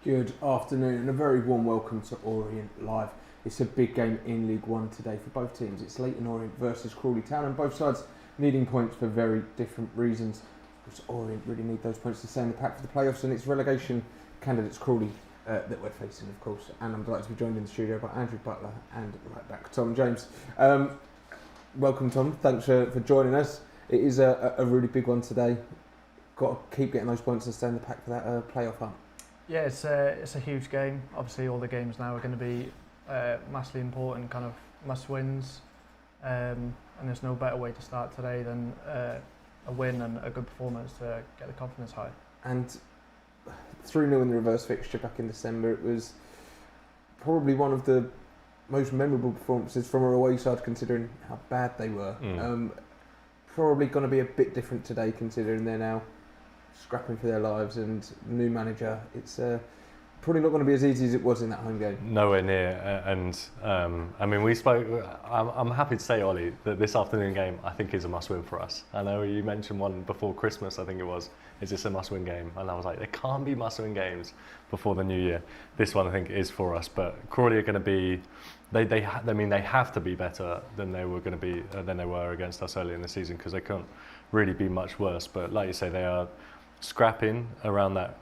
Good afternoon and a very warm welcome to Orient Live. It's a big game in League One today for both teams. It's Leyton Orient versus Crawley Town, and both sides needing points for very different reasons. Because Orient really need those points to stay in the pack for the playoffs, and it's relegation candidates Crawley that we're facing, of course. And I'm delighted to be joined in the studio by Andrew Butler and right back Tom James. Welcome, Tom. Thanks for joining us. It is a really big one today. Got to keep getting those points and stay in the pack for that playoff hunt. Yeah, it's a huge game. Obviously, all the games now are going to be massively important, kind of must-wins, and there's no better way to start today than a win and a good performance to get the confidence high. And 3-0 in the reverse fixture back in December, it was probably one of the most memorable performances from our away side, considering how bad they were. Probably going to be a bit different today, considering they're now scrapping for their lives and new manager. It's probably not going to be as easy as it was in that home game. Nowhere near. And I mean, we spoke. I'm happy to say, Ollie, that this afternoon game I think is a must-win for us. I know you mentioned one before Christmas. I think it was. Is this a must-win game? And I was like, there can't be must-win games before the new year. This one I think is for us. But Crawley are going to be. They have to be better than they were going to be than they were against us earlier in the season, because they couldn't really be much worse. But like you say, they are scrapping around that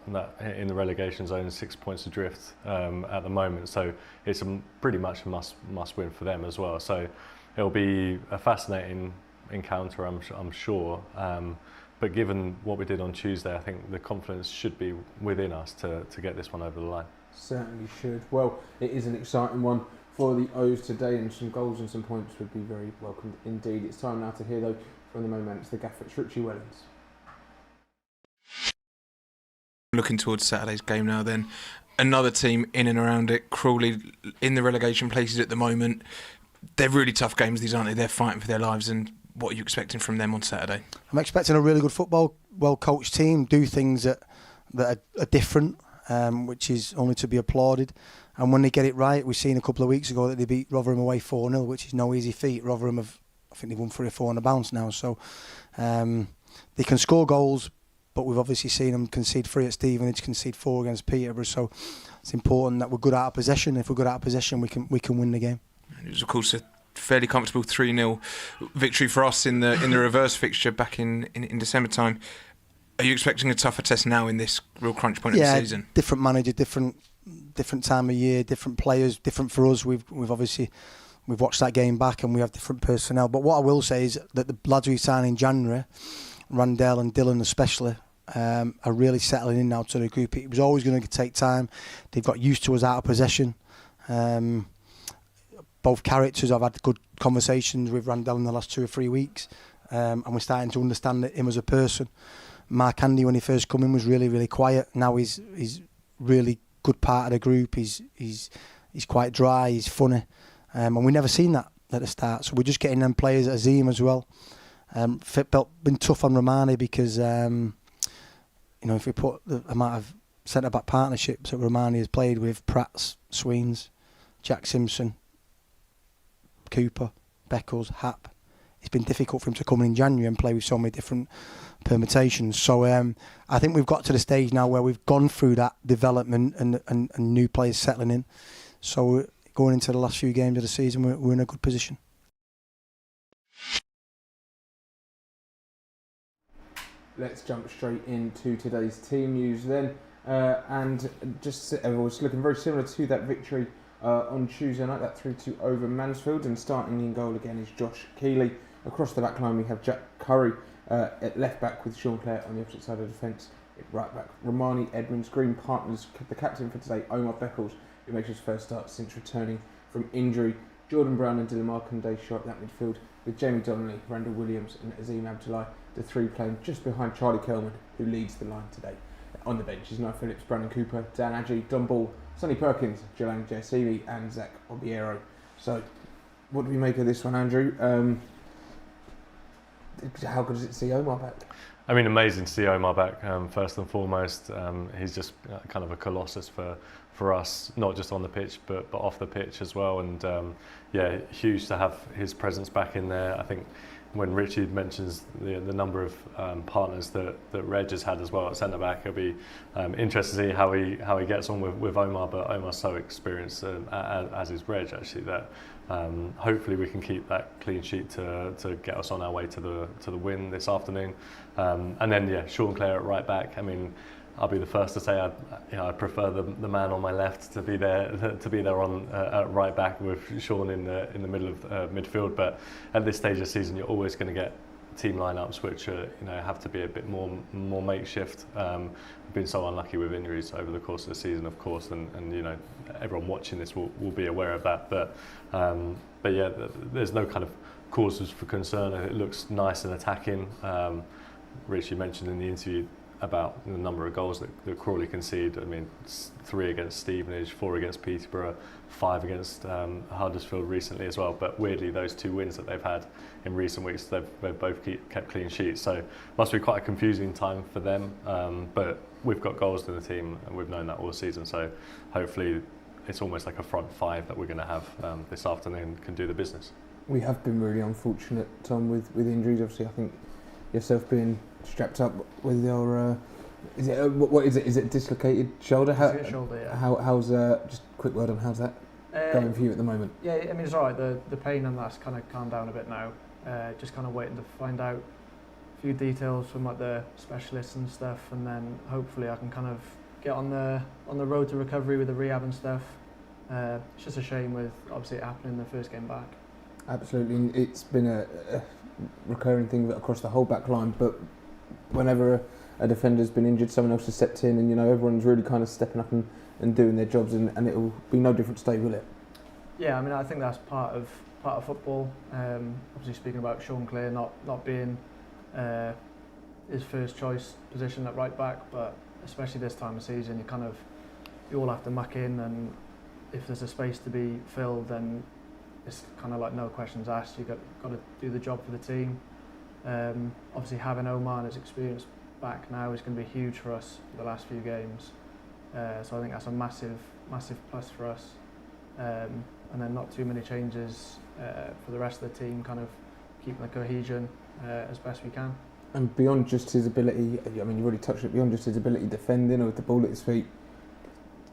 in the relegation zone, 6 points adrift at the moment. So it's pretty much a must win for them as well. So it'll be a fascinating encounter, I'm sure. But given what we did on Tuesday, I think the confidence should be within us to get this one over the line. Certainly should. Well, it is an exciting one for the O's today, and some goals and some points would be very welcomed indeed. It's time now to hear, though, from the moments, the gaffer, it's Richie Wellens. Looking towards Saturday's game now then, another team in and around it, Crawley in the relegation places at the moment. They're really tough games, these, aren't they? They're fighting for their lives, and what are you expecting from them on Saturday? I'm expecting a really good football, well-coached team, do things that are different, which is only to be applauded. And when they get it right, we've seen a couple of weeks ago that they beat Rotherham away 4-0, which is no easy feat. Rotherham I think they've won 3 or 4 on the bounce now, so they can score goals. But we've obviously seen them concede 3 at Stevenage, concede 4 against Peterborough. So it's important that we're good out of possession. If we're good out of possession, we can win the game. And it was, of course, a fairly comfortable 3-0 victory for us in the reverse fixture back in December time. Are you expecting a tougher test now in this real crunch point of the season? Yeah, different manager, different time of year, different players, different for us. We've watched that game back and we have different personnel. But what I will say is that the lads we signed in January, Randell and Dylan especially, are really settling in now to the group. It was always going to take time. They've got used to us out of possession. Both characters, I've had good conversations with Randell in the last 2 or 3 weeks, and we're starting to understand him as a person. Mark Andy, when he first came in, was really, really quiet. Now he's really good part of the group. He's quite dry, he's funny, and we never seen that at the start. So we're just getting them players at Azim as well. Been tough on Romani because if we put the amount of centre-back partnerships that Romani has played with, Prats, Sweens, Jack Simpson, Cooper, Beckles, Happ, it's been difficult for him to come in January and play with so many different permutations. So I think we've got to the stage now where we've gone through that development and new players settling in. So going into the last few games of the season, we're in a good position. Let's jump straight into today's team news then. And just it was looking very similar to that victory on Tuesday night, that 3-2 over Mansfield. And starting in goal again is Josh Keeley. Across the back line we have Jack Curry at left back with Sean Clare on the opposite side of the defence. At right back, Romani Edmonds, Green partners, the captain for today, Omar Beckles, who makes his first start since returning from injury. Jordan Brown and Dylan Markandale shot up that midfield with Jamie Donnelly, Randall Williams and Azim Abdullahi, the 3 playing just behind Charlie Kelman, who leads the line today. On the bench is Noah Phillips, Brandon Cooper, Dan Adjie, Don Ball, Sonny Perkins, Jalan Jassimi and Zach Obiero. So what do we make of this one, Andrew? how good is it to see Omar back? I mean, amazing to see Omar back, first and foremost. He's just kind of a colossus for us, not just on the pitch, but off the pitch as well. And yeah, huge to have his presence back in there. I think when Richie mentions the number of partners that Reg has had as well at centre-back, it'll be interesting to see how he gets on with Omar, but Omar's so experienced, as is Reg actually, that hopefully we can keep that clean sheet to get us on our way to the win this afternoon. And then yeah, Sean Clare at right back. I mean, I'll be the first to say I prefer the man on my left to be there on at right back with Sean in the middle of midfield. But at this stage of the season, you're always going to get team lineups which have to be a bit more makeshift. We've been so unlucky with injuries over the course of the season, of course, and everyone watching this will be aware of that. But yeah, there's no kind of causes for concern. It looks nice and attacking. Richie mentioned in the interview about the number of goals that Crawley conceded. I mean, 3 against Stevenage, 4 against Peterborough, 5 against Huddersfield recently as well. But weirdly, those 2 wins that they've had in recent weeks, they've both kept clean sheets. So must be quite a confusing time for them. But we've got goals in the team, and we've known that all season. So hopefully, it's almost like a front 5 that we're going to have this afternoon can do the business. We have been really unfortunate, Tom, with injuries. Obviously, I think yourself being strapped up with your what is it? Is it dislocated shoulder? Shoulder, yeah. How's just a quick word on how's that going for you at the moment? Yeah, I mean it's alright. The pain and that's kind of calmed down a bit now. Just kind of waiting to find out a few details from like the specialists and stuff, and then hopefully I can kind of get on the road to recovery with the rehab and stuff. It's just a shame with obviously it happening in the first game back. Absolutely, it's been a recurring thing across the whole back line, but whenever a defender's been injured, someone else has stepped in, and everyone's really kind of stepping up and doing their jobs, and it'll be no different today, will it? Yeah, I mean I think that's part of football. Obviously speaking about Sean Clare not being his first choice position at right back, but especially this time of season, you all have to muck in, and if there's a space to be filled, then it's kind of like no questions asked. You've got to do the job for the team. Obviously having Omar and his experience back now is going to be huge for us for the last few games. So I think that's a massive plus for us. And then not too many changes for the rest of the team, kind of keeping the cohesion as best we can. And beyond just his ability, I mean you've already touched it, beyond just his ability defending or with the ball at his feet,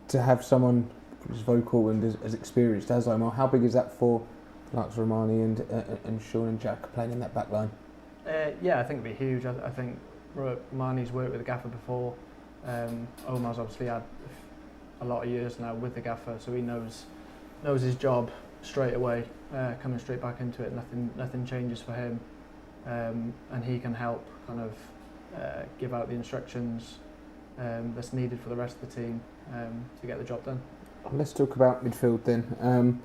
to have someone as vocal and as experienced as Omar, how big is that for like Romani and Sean and Jack playing in that back line? Yeah, I think it'd be huge. I think Romani's worked with the gaffer before. Omar's obviously had a lot of years now with the gaffer, so he knows his job straight away, coming straight back into it. Nothing changes for him, and he can help kind of give out the instructions that's needed for the rest of the team to get the job done. Let's talk about midfield then.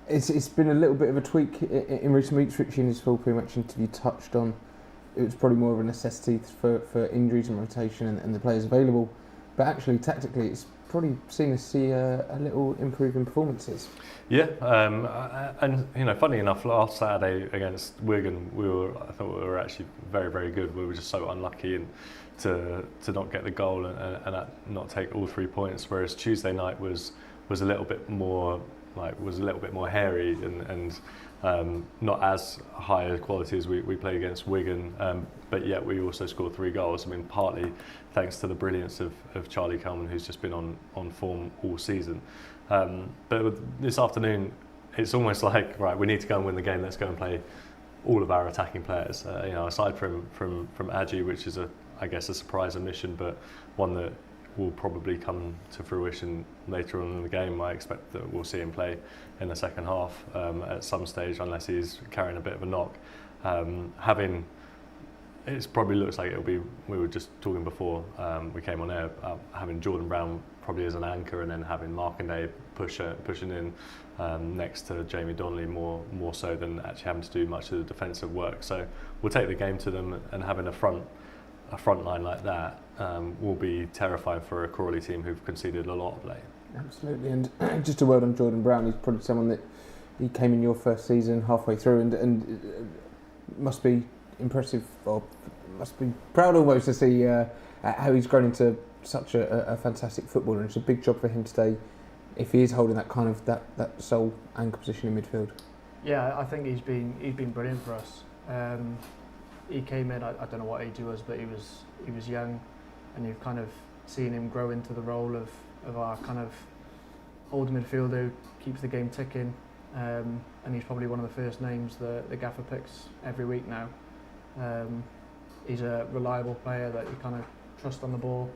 It's been a little bit of a tweak in recent weeks. Richie in his full pre-match interview touched on it was probably more of a necessity for injuries and rotation and the players available, but actually tactically it's probably seen us see a little improve in performances. Yeah, and funny enough, last Saturday against Wigan, I thought we were actually very, very good. We were just so unlucky to not get the goal and not take all 3 points. Whereas Tuesday night was a little bit more hairy and not as high a quality as we played against Wigan. But yet we also scored 3 goals. I mean, partly thanks to the brilliance of Charlie Coleman, who's just been on form all season. But with this afternoon, it's almost like, right, we need to go and win the game. Let's go and play all of our attacking players. Aside from Adji, which is I guess a surprise omission, but one that will probably come to fruition later on in the game. I expect that we'll see him play in the second half at some stage, unless he's carrying a bit of a knock. It probably looks like it'll be, we were just talking before we came on air, having Jordan Brown probably as an anchor, and then having Markanday pushing in next to Jamie Donnelly more so than actually having to do much of the defensive work. So we'll take the game to them, and having a front line like that will be terrifying for a Crawley team who've conceded a lot of late. Absolutely, and just a word on Jordan Brown. He's probably someone that he came in your first season halfway through, and must be impressive, or must be proud almost to see how he's grown into such a fantastic footballer. And it's a big job for him today if he is holding that kind of that sole anchor position in midfield. Yeah, I think he's been brilliant for us. He came in, I don't know what age he was, but he was young, and you've kind of seen him grow into the role of our kind of old midfielder who keeps the game ticking. And he's probably one of the first names the gaffer picks every week now. He's a reliable player that you kind of trust on the ball,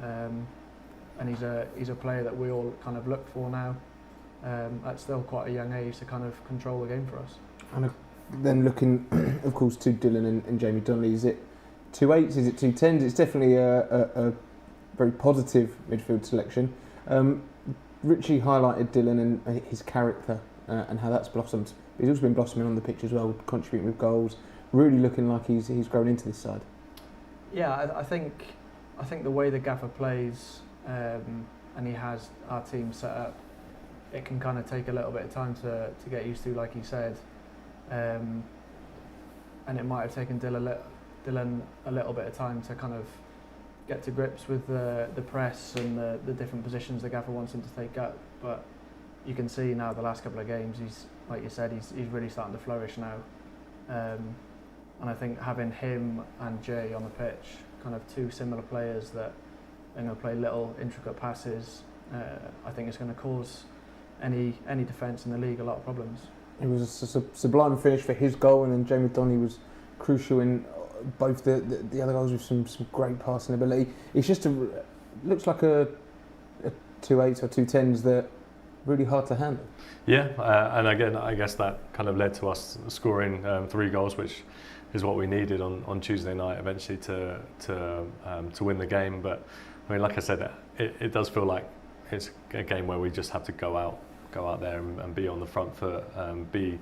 and he's a player that we all kind of look for now at still quite a young age to kind of control the game for us. And then looking, of course, to Dylan and Jamie Donnelly, is it 2/8s? Is it 2/10s? It's definitely a very positive midfield selection. Richie highlighted Dylan and his character and how that's blossomed. He's also been blossoming on the pitch as well, contributing with goals, really looking like he's grown into this side. Yeah, I think the way the gaffer plays, and he has our team set up, it can kind of take a little bit of time to get used to, like he said. And it might have taken Dylan a little bit of time to kind of get to grips with the press and the different positions the gaffer wants him to take up. But you can see now the last couple of games, he's, like you said, he's really starting to flourish now. And I think having him and Jay on the pitch, kind of two similar players that are going to play little intricate passes, I think it's going to cause any defence in the league a lot of problems. It was a sublime finish for his goal, and then Jamie Donnelly was crucial in both the other goals with some great passing ability. It's just looks like a 2/8s or 2/10s that really hard to handle. Yeah, and again, I guess that kind of led to us scoring 3 goals, which is what we needed on Tuesday night eventually to win the game. But I mean, like I said, it does feel like it's a game where we just have to go out there and be on the front foot, be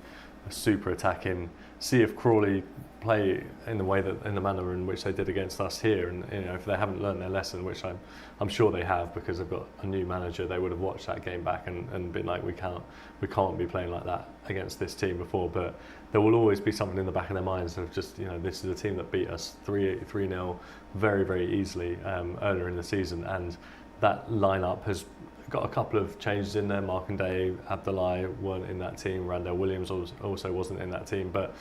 super attacking, see if Crawley play in the manner in which they did against us here, and if they haven't learned their lesson, which I'm sure they have, because they've got a new manager, they would have watched that game back and been like, we can't be playing like that against this team before. But there will always be something in the back of their minds of just, this is a team that beat us 3-0 very, very easily earlier in the season, and that lineup has got a couple of changes in there. Markandé, Abdullahi weren't in that team. Randall Williams also wasn't in that team, but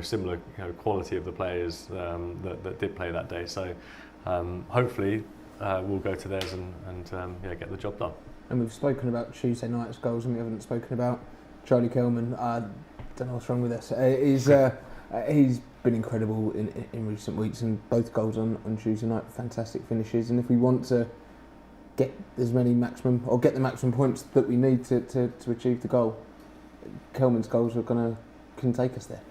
similar quality of the players that did play that day. So hopefully we'll go to theirs and get the job done. And we've spoken about Tuesday night's goals, and we haven't spoken about Charlie Kelman. I don't know what's wrong with this. He's been incredible in recent weeks, and both goals on Tuesday night, fantastic finishes. And if we want to get the maximum points that we need to achieve the goal, Kelman's goals can take us there.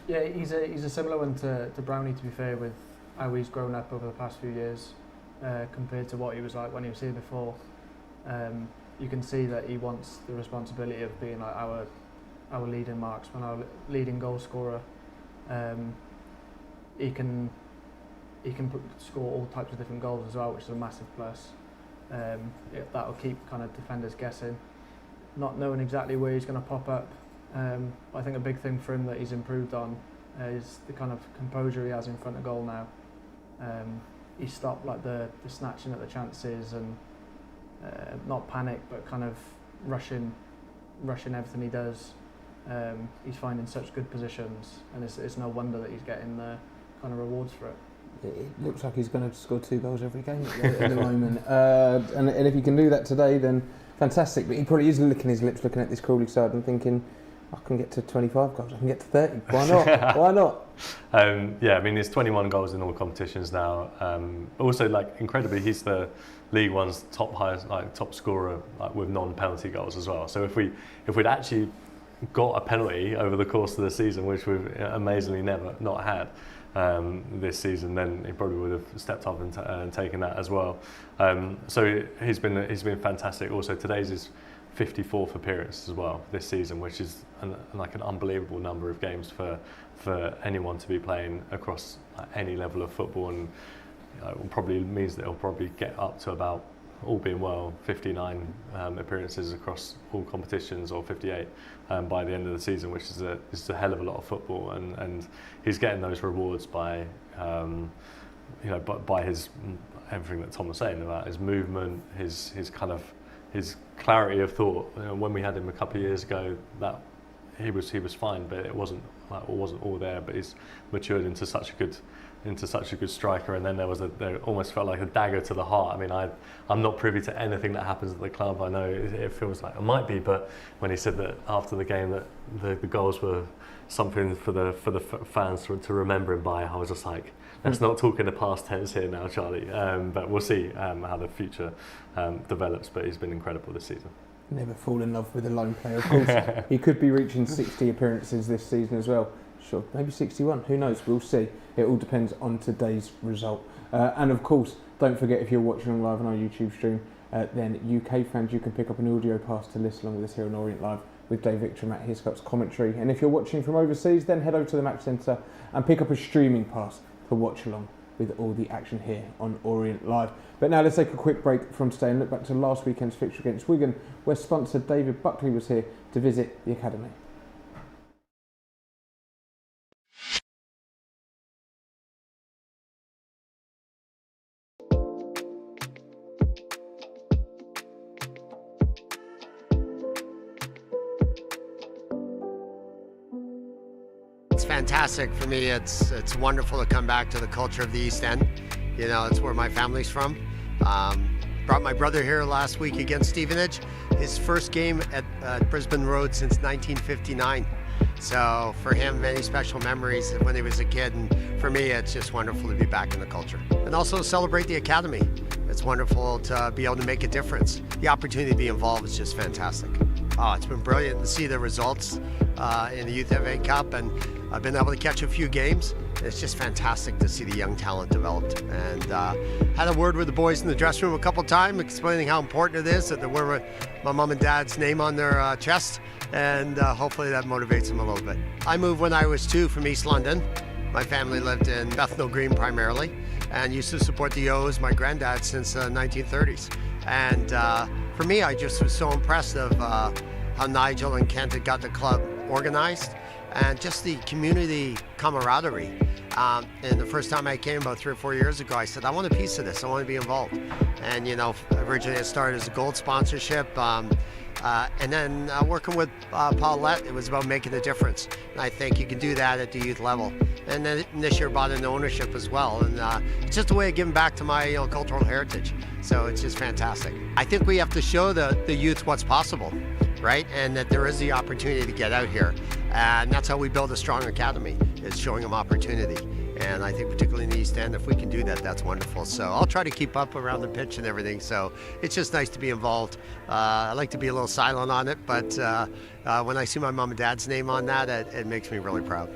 Yeah, he's a similar one to Brownie, to be fair, with how he's grown up over the past few years compared to what he was like when he was here before. You can see that he wants the responsibility of being like our leading marksman, our leading goal scorer. He can score all types of different goals as well, which is a massive plus. That'll keep kind of defenders guessing, not knowing exactly where he's going to pop up. I think a big thing for him that he's improved on is the kind of composure he has in front of goal now. He stopped like the snatching at the chances and not panic, but kind of rushing everything he does. He's finding such good positions, and it's no wonder that he's getting the kind of rewards for it. It looks like he's going to score 2 goals every game at the moment, and if he can do that today, then fantastic. But he probably is licking his lips looking at this Crawley side and thinking, I can get to 25 goals, I can get to 30. Why not? Why not? I mean, there's 21 goals in all competitions now. Also, incredibly, he's the League One's top scorer with non-penalty goals as well. So if we'd actually got a penalty over the course of the season, which we've amazingly never not had this season, then he probably would have stepped up and taken that as well. So he's been fantastic. Also, today's his 54th appearance as well this season, which is an unbelievable number of games for anyone to be playing across any level of football, and it probably means that he'll probably get up to about all being well, 59 appearances across all competitions, or 58 by the end of the season, which is a hell of a lot of football, and he's getting those rewards by by his everything that Tom was saying about his movement, his clarity of thought. When we had him a couple of years ago, that he was fine, but it wasn't all there. But he's matured into such a good striker, and then there almost felt like a dagger to the heart. I mean, I'm not privy to anything that happens at the club. I know it feels like it might be, but when he said that after the game that the goals were something for the fans to remember him by, I was just like, let's not talk in the past tense here now, Charlie. But we'll see how the future develops. But he's been incredible this season. Never fall in love with a lone player. Of course, he could be reaching 60 appearances this season as well. Sure, maybe 61. Who knows? We'll see. It all depends on today's result. And of course, don't forget, if you're watching live on our YouTube stream, then UK fans, you can pick up an audio pass to listen along with us here on Orient Live with Dave Victor and Matt Hiscott's commentary. And if you're watching from overseas, then head over to the Match Centre and pick up a streaming pass to watch along with all the action here on Orient Live. But now let's take a quick break from today and look back to last weekend's fixture against Wigan, where sponsor David Buckley was here to visit the academy. It's fantastic for me. It's wonderful to come back to the culture of the East End. You know, it's where my family's from. Brought my brother here last week against Stevenage. His first game at Brisbane Road since 1959. So for him, many special memories when he was a kid. And for me, it's just wonderful to be back in the culture. And also celebrate the academy. It's wonderful to be able to make a difference. The opportunity to be involved is just fantastic. Oh, it's been brilliant to see the results in the Youth FA Cup, and I've been able to catch a few games. It's just fantastic to see the young talent developed. And had a word with the boys in the dressing room a couple of times, explaining how important it is that they wear my mom and dad's name on their chest, and hopefully that motivates them a little bit. I moved when I was 2 from East London. My family lived in Bethnal Green primarily, and used to support the O's, my granddad, since the 1930s. And for me, I just was so impressed of how Nigel and Kent had got the club organized, and just the community camaraderie. And the first time I came about 3 or 4 years ago, I said, I want a piece of this, I want to be involved. And you know, originally it started as a gold sponsorship, and then working with Paulette, it was about making a difference. And I think you can do that at the youth level. And then this year brought in ownership as well. And it's just a way of giving back to my cultural heritage. So it's just fantastic. I think we have to show the youth what's possible, right? And that there is the opportunity to get out here. And that's how we build a strong academy, is showing them opportunity. And I think particularly in the East End, if we can do that, that's wonderful. So I'll try to keep up around the pitch and everything. So it's just nice to be involved. I like to be a little silent on it, but when I see my mom and dad's name on that, it makes me really proud.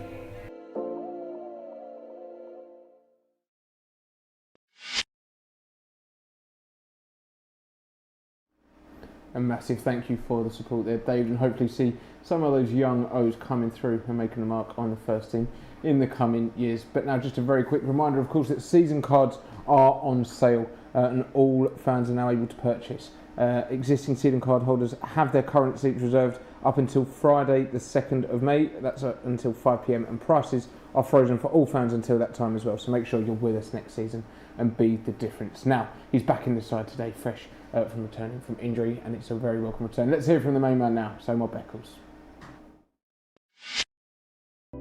A massive thank you for the support there, David, and hopefully see some of those young O's coming through and making a mark on the first team in the coming years. But now just a very quick reminder, of course, that season cards are on sale and all fans are now able to purchase. Existing season card holders have their current seats reserved up until Friday the 2nd of May. That's until 5 p.m, and prices are frozen for all fans until that time as well. So make sure you're with us next season and be the difference. Now, he's back in the side today, fresh from returning from injury, and it's a very welcome return. Let's hear from the main man now, Omar Beckles.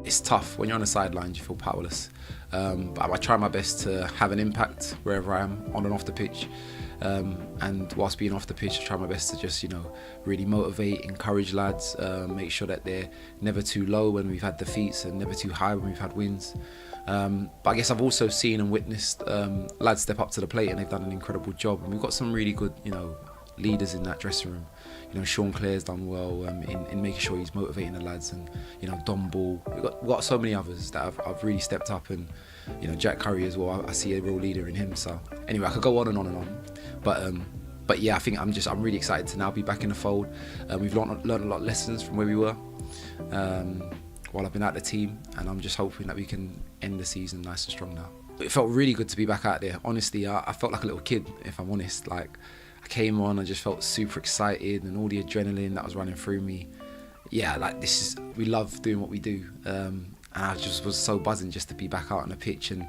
It's tough when you're on the sidelines, you feel powerless. But I try my best to have an impact wherever I am, on and off the pitch. And whilst being off the pitch, I try my best to just, really motivate, encourage lads, make sure that they're never too low when we've had defeats and never too high when we've had wins. But I guess I've also seen and witnessed lads step up to the plate, and they've done an incredible job. And we've got some really good, leaders in that dressing room. Sean Clare's done well in making sure he's motivating the lads, and Don Ball. We've got so many others that have really stepped up, and Jack Curry as well. I see a real leader in him. So anyway, I could go on and on and on, but yeah, I think I'm really excited to now be back in the fold. We've learned a lot of lessons from where we were while I've been at the team, and I'm just hoping that we can end the season nice and strong now. It felt really good to be back out there. Honestly, I felt like a little kid, if I'm honest. Like, I came on, I just felt super excited, and all the adrenaline that was running through me. Yeah, like we love doing what we do, and I just was so buzzing just to be back out on the pitch and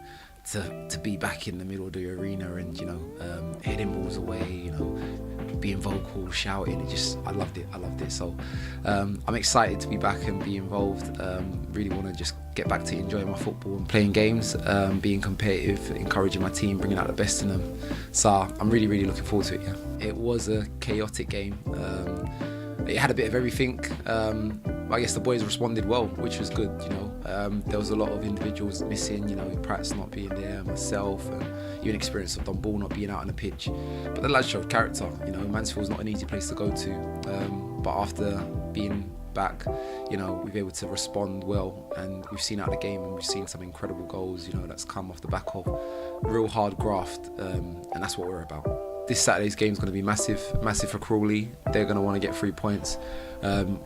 to be back in the middle of the arena and heading balls away, being vocal, shouting. I loved it. So I'm excited to be back and be involved. Really want to just get back to enjoying my football and playing games, being competitive, encouraging my team, bringing out the best in them. So I'm really, really looking forward to it. Yeah, it was a chaotic game. It had a bit of everything. I guess the boys responded well, which was good. There was a lot of individuals missing. Pratt's not being there, myself, and even experience of Don Ball not being out on the pitch. But the lads showed character. Mansfield's not an easy place to go to. But after being back, we've been able to respond well, and we've seen out the game, and we've seen some incredible goals. That's come off the back of real hard graft, and that's what we're about. This Saturday's game is going to be massive for Crawley. They're going to want to get 3 points.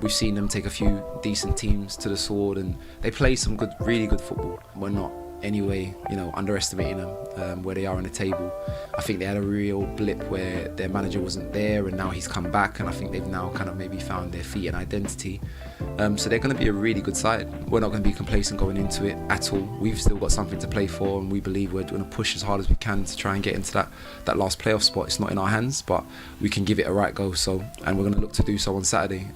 We've seen them take a few decent teams to the sword, and they play some good, really good football. We're not anyway, underestimating them where they are on the table. I think they had a real blip where their manager wasn't there, and now he's come back, and I think they've now kind of maybe found their feet and identity. So they're going to be a really good side. We're not going to be complacent going into it at all. We've still got something to play for, and we believe we're going to push as hard as we can to try and get into that last playoff spot. It's not in our hands, but we can give it a right go. And we're going to look to do so on Saturday,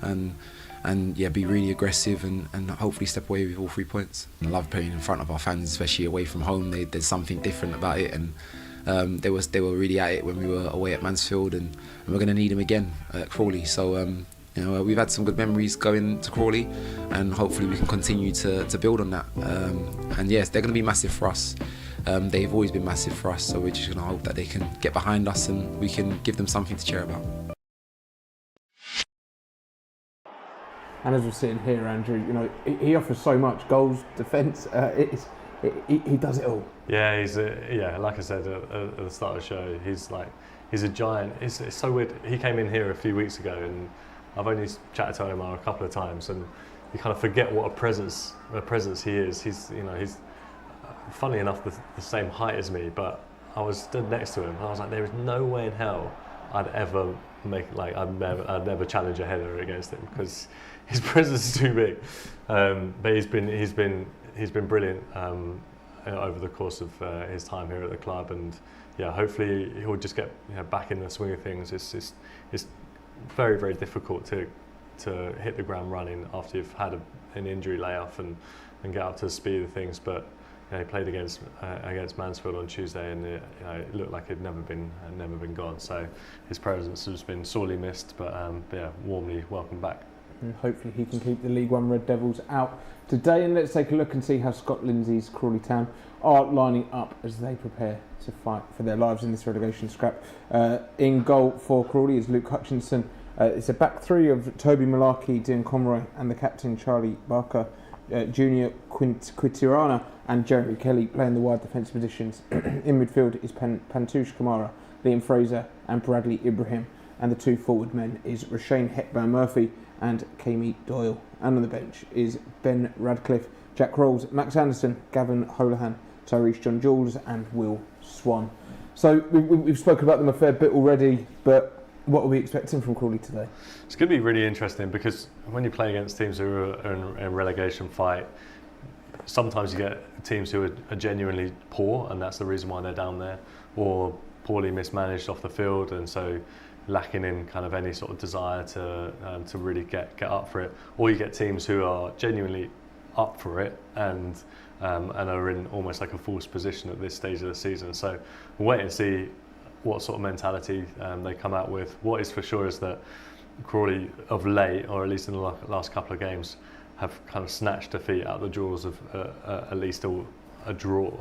and be really aggressive and hopefully step away with all 3 points. I love playing in front of our fans, especially away from home. There's something different about it, and they were really at it when we were away at Mansfield, and we're going to need them again at Crawley. So we've had some good memories going to Crawley, and hopefully we can continue to build on that. And yes, they're going to be massive for us. They've always been massive for us, so we're just going to hope that they can get behind us and we can give them something to cheer about. And as we're sitting here, Andrew, he offers so much: goals, defence. He does it all. Yeah, like I said at the start of the show, he's a giant. It's so weird. He came in here a few weeks ago, and I've only chatted to Omar a couple of times, and you kind of forget what a presence he is. He's funny enough the same height as me, but I was stood next to him, and I was like, there is no way in hell I'd ever I'd never challenge a header against him, because his presence is too big. But he's been brilliant over the course of his time here at the club, and hopefully he'll just get back in the swing of things. It's very, very difficult to hit the ground running after you've had an injury layoff and get up to the speed of things. But he played against Mansfield on Tuesday, and it looked like he'd never been gone. So his presence has been sorely missed, but warmly welcome back. And hopefully he can keep the League One Red Devils out today. And let's take a look and see how Scott Lindsay's Crawley Town are lining up as they prepare to fight for their lives in this relegation scrap. In goal for Crawley is Luke Hutchinson. It's a back three of Toby Malarkey, Dean Conroy, and the captain Charlie Barker, Junior Quitirana, and Jeremy Kelly playing the wide defensive positions. In midfield is Pantouche Kamara, Liam Fraser, and Bradley Ibrahim. And the two forward men is Rashane Hepburn-Murphy and Kami Doyle. And on the bench is Ben Radcliffe, Jack Rolls, Max Anderson, Gavin Holohan, Tyrese John Jules, and Will Swan. So we've spoken about them a fair bit already, but what are we expecting from Crawley today? It's going to be really interesting, because when you play against teams who are in a relegation fight, sometimes you get teams who are genuinely poor, and that's the reason why they're down there, or poorly mismanaged off the field, and so lacking in kind of any sort of desire to really get up for it. Or you get teams who are genuinely up for it and are in almost like a forced position at this stage of the season. So we'll wait and see what sort of mentality they come out with. What is for sure is that Crawley of late, or at least in the last couple of games, have kind of snatched defeat out of the jaws of at least a draw.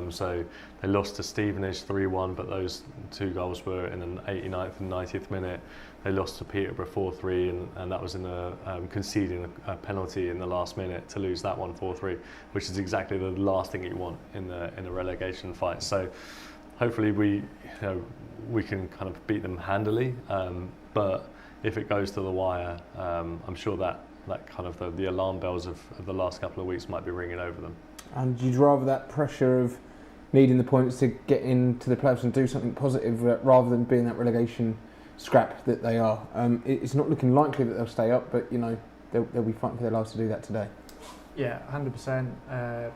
So they lost to Stevenage 3-1, but those two goals were in the 89th and 90th minute. They lost to Peterborough 4-3, and that was in conceding a penalty in the last minute to lose that one 4-3, which is exactly the last thing you want in a relegation fight. So hopefully we can kind of beat them handily, but if it goes to the wire, I'm sure that kind of the alarm bells of the last couple of weeks might be ringing over them. And you'd rather that pressure of needing the points to get into the playoffs and do something positive rather than being that relegation scrap that they are. It's not looking likely that they'll stay up, but they'll be fighting for their lives to do that today. Yeah, 100%.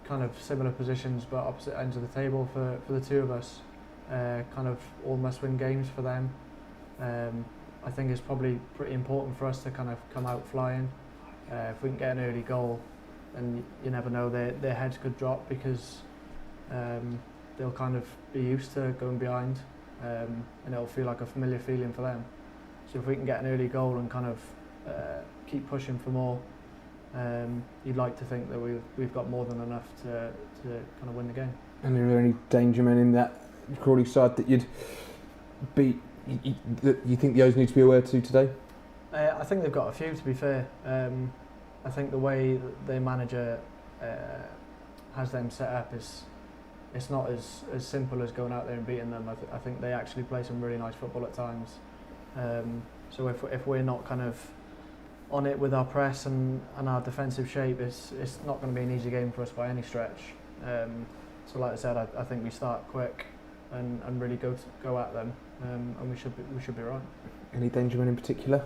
Kind of similar positions, but opposite ends of the table for the two of us. Kind of all must-win games for them. I think it's probably pretty important for us to kind of come out flying. If we can get an early goal, then you never know, their heads could drop because they'll kind of be used to going behind, and it'll feel like a familiar feeling for them. So if we can get an early goal and kind of keep pushing for more, you'd like to think that we've got more than enough to kind of win the game. And are there any danger men in that Crawley side that you'd beat? That you think the O's need to be aware to today? I think they've got a few, to be fair. I think the way that their manager has them set up it's not as simple as going out there and beating them. I think they actually play some really nice football at times. So if we're not kind of on it with our press and our defensive shape, it's not going to be an easy game for us by any stretch. So like I said, I think we start quick and really go at them, and we should be right. Any danger men in particular?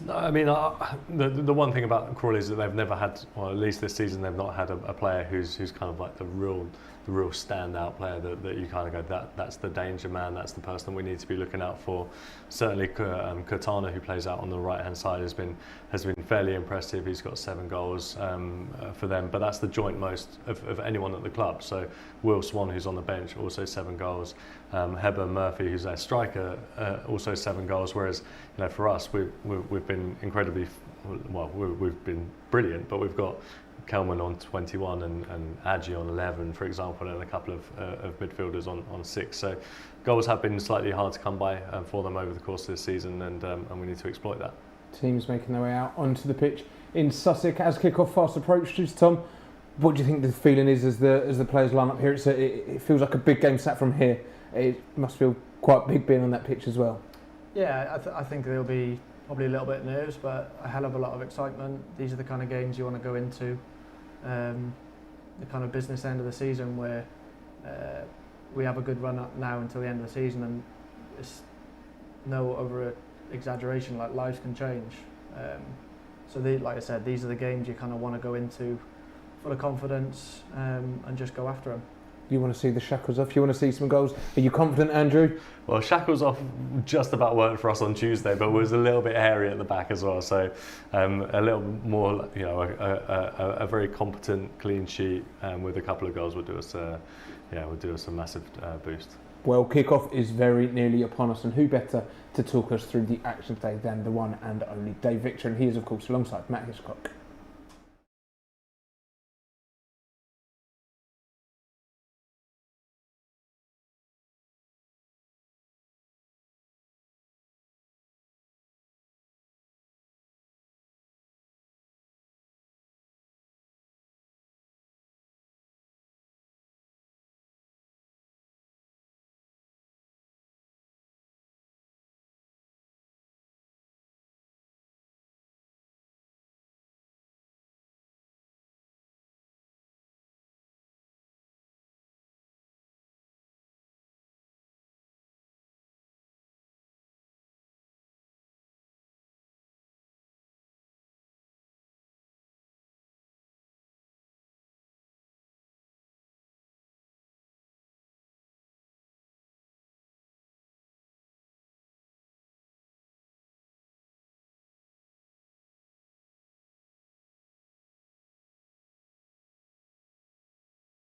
No, I mean, the one thing about Crawley is that they've never had, or at least this season, they've not had a player who's kind of like the real standout player that you kind of go, that's the danger man, that's the person we need to be looking out for. Certainly, Katana, who plays out on the right hand side, has been fairly impressive. He's got 7 goals for them, but that's the joint most of anyone at the club. So Will Swan, who's on the bench, also 7 goals. Heber Murphy, who's their striker, also 7 goals. Whereas for us, we've been incredibly we've been brilliant, but we've got Kelman on 21 and Adji on 11, for example, and a couple of midfielders on 6. So goals have been slightly hard to come by for them over the course of this season, and we need to exploit that. Teams making their way out onto the pitch in Sussex as kick-off fast approaches. Tom, what do you think the feeling is as the players line up here? It feels like a big game sat from here. It must feel quite big being on that pitch as well. Yeah, I think there'll be probably a little bit of nerves, but a hell of a lot of excitement. These are the kind of games you want to go into. The kind of business end of the season where we have a good run up now until the end of the season, and it's no over exaggeration, like lives can change. So like I said, these are the games you kind of want to go into full of confidence and just go after them. You want to see the shackles off? You want to see some goals? Are you confident, Andrew? Well, shackles off just about worked for us on Tuesday, but was a little bit hairy at the back as well. So a little more, a very competent clean sheet with a couple of goals would do us, would do us a massive boost. Well, kick-off is very nearly upon us, and who better to talk us through the action today than the one and only Dave Victor, and he is, of course, alongside Matt Hiscock.